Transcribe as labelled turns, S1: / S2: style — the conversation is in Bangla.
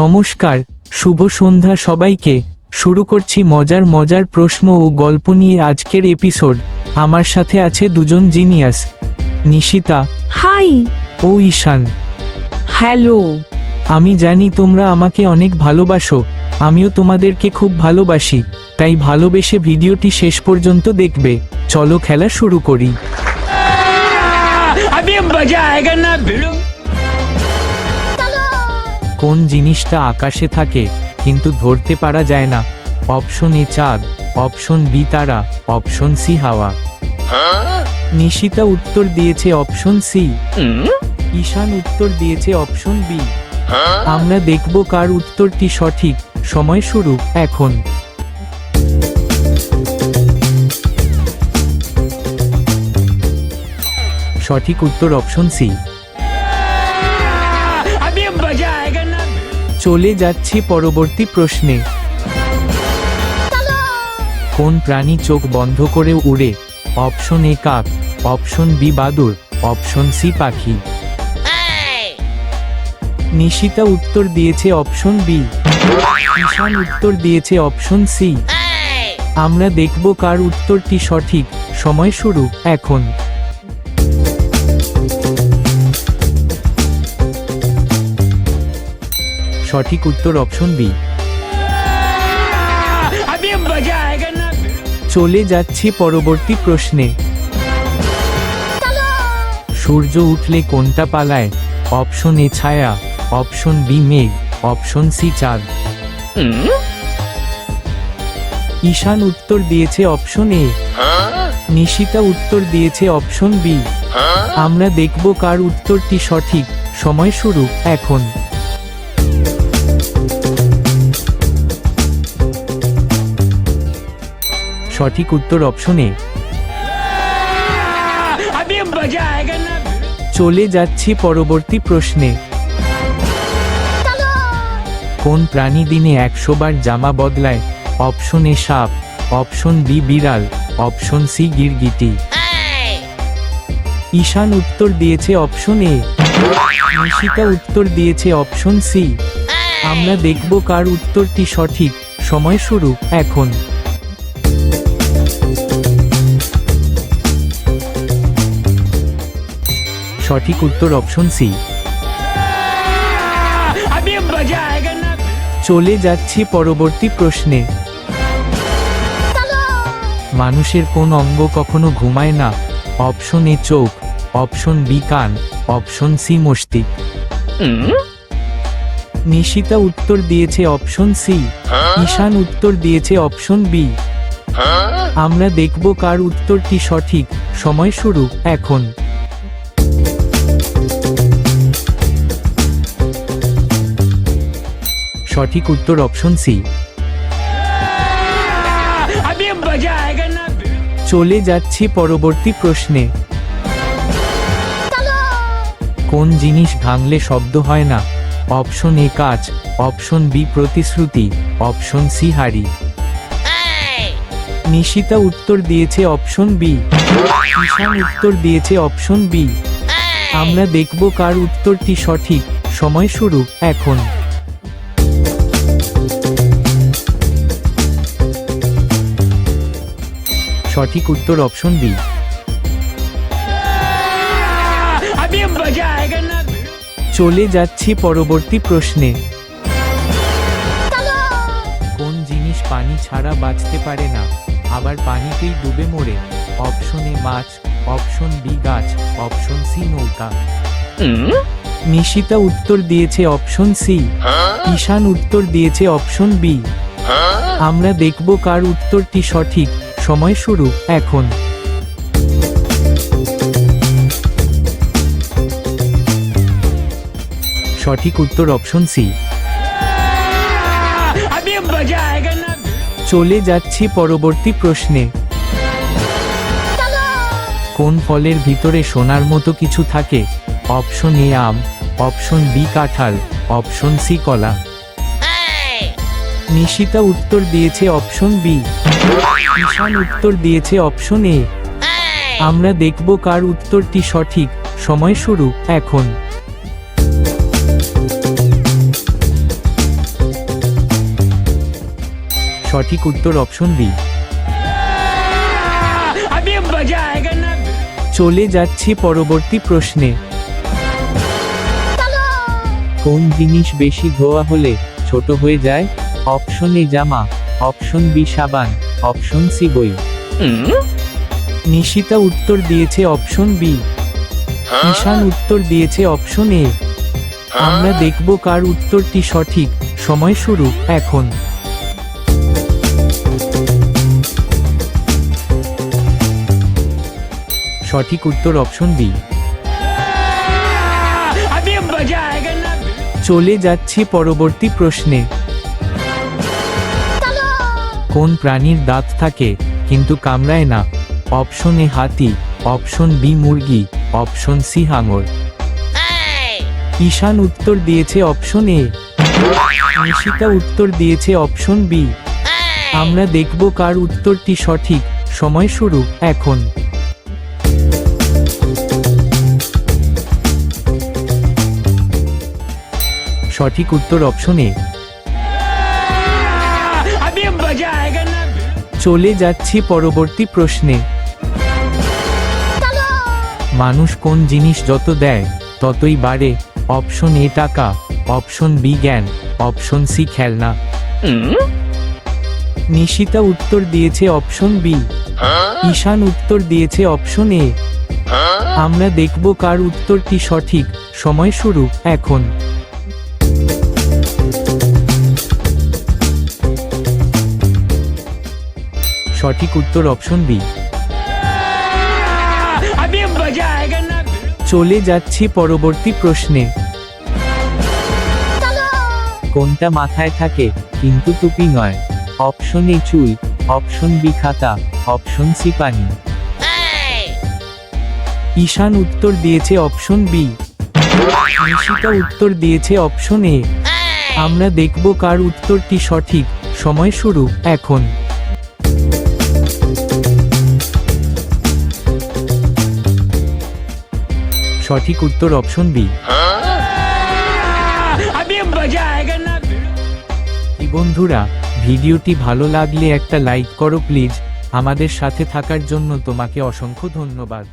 S1: নমস্কার, শুভ সন্ধ্যা সবাইকে। শুরু করছি মজার মজার প্রশ্ন ও গল্প নিয়ে আজকের এপিসোড। আমার সাথে আছে দুজন জিনিয়াস, নিশিতা
S2: হাই।
S1: ও ঈশান।
S2: হ্যালো।
S1: আমি জানি তোমরা আমাকে অনেক ভালোবাসো, আমিও তোমাদেরকে খুব ভালোবাসি, তাই ভালোবেসে ভিডিওটি শেষ পর্যন্ত দেখবে। চলো খেলা শুরু করি। কোন জিনিসটা আকাশে থাকে কিন্তু ধরতে পারা যায় না? অপশন এ চাঁদ, অপশন বি তারা, অপশন সি হাওয়া। নিশিতা উত্তর দিয়েছে অপশন সি। ঈশান উত্তর দিয়েছে অপশন বি। আমরা দেখব কার উত্তরটি সঠিক। সময় শুরু এখন। সঠিক উত্তর অপশন সি। চলে যাচ্ছি পরবর্তী প্রশ্নে। কোন প্রাণী চোখ বন্ধ করে উড়ে? অপশন এ কাক, অপশন বি বাদুড়, অপশন সি পাখি। নিশিতা উত্তর দিয়েছে অপশন বি। ঈশান উত্তর দিয়েছে অপশন সি। আমরা দেখব কার উত্তরটি সঠিক। সময় শুরু এখন। সঠিক উত্তর অপশন বি। চলে যাচ্ছি পরবর্তী প্রশ্নে। সূর্য উঠলে কোনটা পালায়? অপশন এ ছায়া, অপশন বি মেঘ, অপশন সি চাঁদ। ঈশান উত্তর দিয়েছে অপশন এ। নিশিতা উত্তর দিয়েছে অপশন বি। আমরা দেখব কার উত্তরটি সঠিক। সময় শুরু এখন। সঠিক উত্তর অপশন এ। চলে যাচ্ছি পরবর্তী প্রশ্নে। কোন প্রাণী দিনে 100 বার জামা বদলায়? অপশন এ সাপ, অপশন বি বিড়াল, অপশন সি গিরগিটি। ঈশান উত্তর দিয়েছে অপশন এ। নিশিতা উত্তর দিয়েছে অপশন সি। আমরা দেখব কার উত্তরটি সঠিক। সময় শুরু এখন। সঠিক উত্তর অপশন সি। চলে যাচ্ছি পরবর্তী প্রশ্নে। মানুষের কোন অঙ্গ কখনো ঘুমায় না? অপশন এ চোখ, অপশন বি কান, অপশন সি মস্তিষ্ক। নিশিতা উত্তর দিয়েছে অপশন সি। ঈশান উত্তর দিয়েছে অপশন বি। আমরা দেখব কার উত্তরটি সঠিক। সময় শুরু এখন। সঠিক উত্তর অপশন সি। চলে যাচ্ছি পরবর্তী প্রশ্নে। কোন জিনিস ভাঙলে শব্দ হয় না? অপশন এ কাঁচ, অপশন বি প্রতিশ্রুতি, অপশন সি হাড়ি। নিশিতা উত্তর দিয়েছে অপশন বি। ঈশান উত্তর দিয়েছে অপশন বি। আমরা দেখব কার উত্তরটি সঠিক। সময় শুরু এখন। সঠিক উত্তর অপশন বি। চলে যাচ্ছি পরবর্তী প্রশ্নে। কোন জিনিস পানি ছাড়া বাঁচতে পারে না, আবার পানিতেই ডুবে মরে? অপশন এ মাছ, অপশন বি গাছ, অপশন সি নৌকা। নিশিতা উত্তর দিয়েছে অপশন সি। ঈশান উত্তর দিয়েছে অপশন বি। আমরা দেখব কার উত্তরটি সঠিক। সময় শুরু এখন। সঠিক উত্তর অপশন সি। চলে যাচ্ছি পরবর্তী প্রশ্নে। কোন ফলের ভিতরে সোনার মতো কিছু থাকে? অপশন এ আম, অপশন বি কাঁঠাল, অপশন সি কলা। নিশিতা উত্তর দিয়েছে অপশন বি। ঈশান উত্তর দিয়েছে অপশন এ। আমরা দেখব কার উত্তরটি সঠিক। সময় শুরু এখন। সঠিক উত্তর অপশন বি। চলে যাচ্ছি পরবর্তী প্রশ্নে। কোন জিনিস বেশি ধোয়া হলে ছোট হয়ে যায়? অপশন এ জামা, অপশন বি সাবান, অপশন সি বই। নিশিতা উত্তর দিয়েছে অপশন বি। ঈশান উত্তর দিয়েছে অপশন এ। আমরা দেখব কার উত্তরটি সঠিক। সময় শুরু এখন। সঠিক উত্তর অপশন বি। চলে যাচ্ছি পরবর্তী প্রশ্নে। কোন প্রাণীর দাঁত থাকে কিন্তু কামড়ায় না? অপশন এ হাতি, অপশন বি মুরগি, অপশন সি হাঙর। ঈশান উত্তর দিয়েছে অপশন এ। নিশিতা উত্তর দিয়েছে অপশন বি। আমরা দেখব কার উত্তরটি সঠিক। সময় শুরু এখন। সঠিক উত্তর অপশন এ। চলে যাচ্ছি পরবর্তী প্রশ্নে। মানুষ কোন জিনিস যত দেয় ততই বাড়ে? অপশন এ টাকা, অপশন বি জ্ঞান, অপশন সি খেলনা। নিশিতা উত্তর দিয়েছে অপশন বি। ঈশান উত্তর দিয়েছে অপশন এ। আমরা দেখব কার উত্তরটি সঠিক। সময় শুরু এখন। সঠিক উত্তর অপশন বি। চলে যাচ্ছি পরবর্তী প্রশ্নে। কোনটা মাথায় থাকে কিন্তু টুপি নয়? অপশন এ চুল, অপশন বি খাতা, অপশন সি পানি। ঈশান উত্তর দিয়েছে অপশন বি। নিশিতা উত্তর দিয়েছে অপশন এ। আমরা দেখব কার উত্তরটি সঠিক। সময় শুরু এখন। সঠিক উত্তর অপশন বি। বন্ধুরা, ভিডিওটি ভালো লাগলে একটা লাইক করো প্লিজ। আমাদের সাথে থাকার জন্য তোমাকে অসংখ্য ধন্যবাদ।